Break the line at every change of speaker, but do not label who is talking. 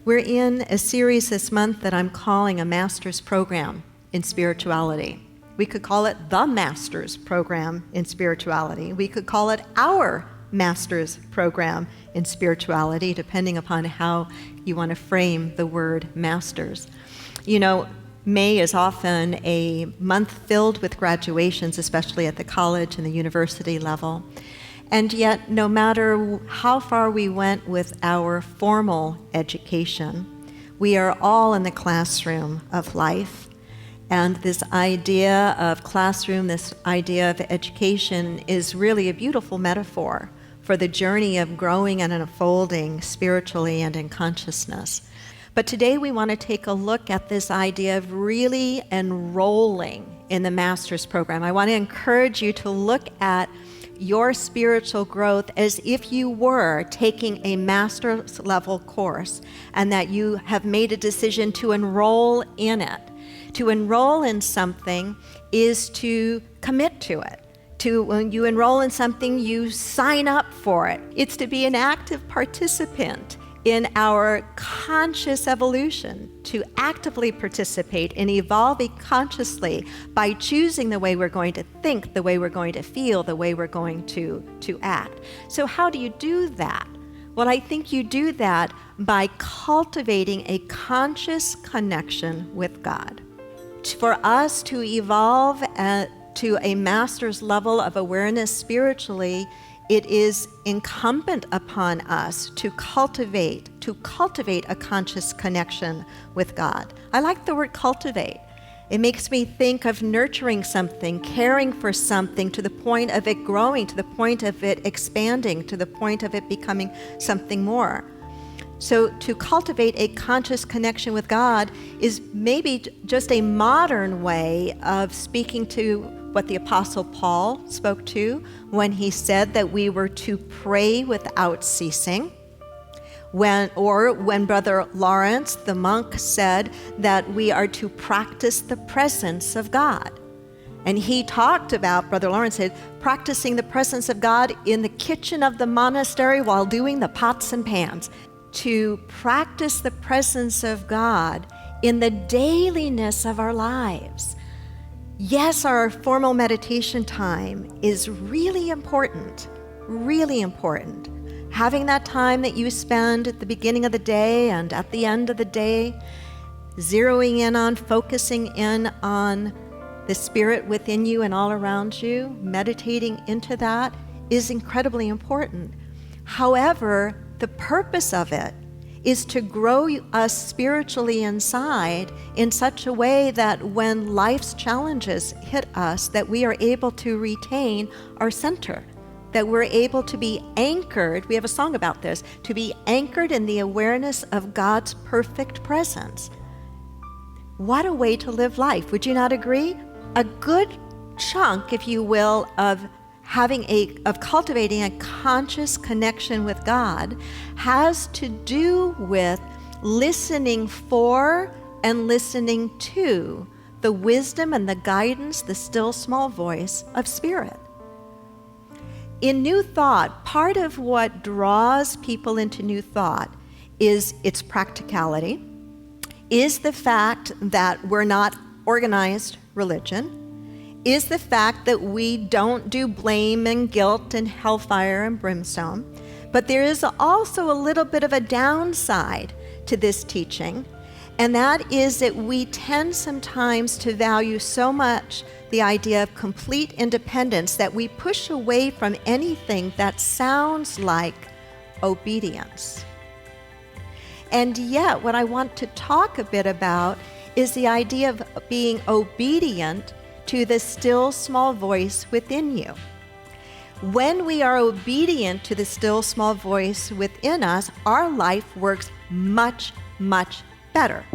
We're in a series this month that I'm calling a master's program in spirituality. We could call it the master's program in spirituality. We could call it our master's program in spirituality, depending upon how you want to frame the word masters. You know, May is often a month filled with graduations, especially at the college and the university level. And yet, no matter how far we went with our formal education, we are all in the classroom of life. And this idea of classroom, this idea of education is really a beautiful metaphor for the journey of growing and unfolding spiritually and in consciousness. But today we want to take a look at this idea of really enrolling in the master's program. I want to encourage you to look at your spiritual growth as if you were taking a master's level course and that you have made a decision to enroll in it. To enroll in something is to commit to it. When you enroll in something, you sign up for it. It's to be an active participant in our conscious evolution, to actively participate in evolving consciously by choosing the way we're going to think, the way we're going to feel, the way we're going to act. So how do you do that? Well, I think you do that by cultivating a conscious connection with God. For us to evolve to a master's level of awareness spiritually, it is incumbent upon us to cultivate a conscious connection with God. I like the word cultivate. It makes me think of nurturing something, caring for something to the point of it growing, to the point of it expanding, to the point of it becoming something more. So to cultivate a conscious connection with God is maybe just a modern way of speaking to what the Apostle Paul spoke to when he said that we were to pray without ceasing. When Brother Lawrence, the monk, said that we are to practice the presence of God. And he talked about, Brother Lawrence said, practicing the presence of God in the kitchen of the monastery while doing the pots and pans. To practice the presence of God in the dailiness of our lives. Yes, our formal meditation time is really important, really important. Having that time that you spend at the beginning of the day and at the end of the day, zeroing in on, focusing in on the spirit within you and all around you, meditating into that is incredibly important. However, the purpose of it is to grow us spiritually inside in such a way that when life's challenges hit us, that we are able to retain our center, that we're able to be anchored, we have a song about this, to be anchored in the awareness of God's perfect presence. What a way to live life, would you not agree? A good chunk, if you will, of cultivating a conscious connection with God has to do with listening for and listening to the wisdom and the guidance, the still small voice of Spirit. In New Thought, part of what draws people into New Thought is its practicality, is the fact that we're not organized religion, is the fact that we don't do blame and guilt and hellfire and brimstone. But there is also a little bit of a downside to this teaching, and that is that we tend sometimes to value so much the idea of complete independence that we push away from anything that sounds like obedience. And yet, what I want to talk a bit about is the idea of being obedient to the still small voice within you. When we are obedient to the still small voice within us, our life works much, much better.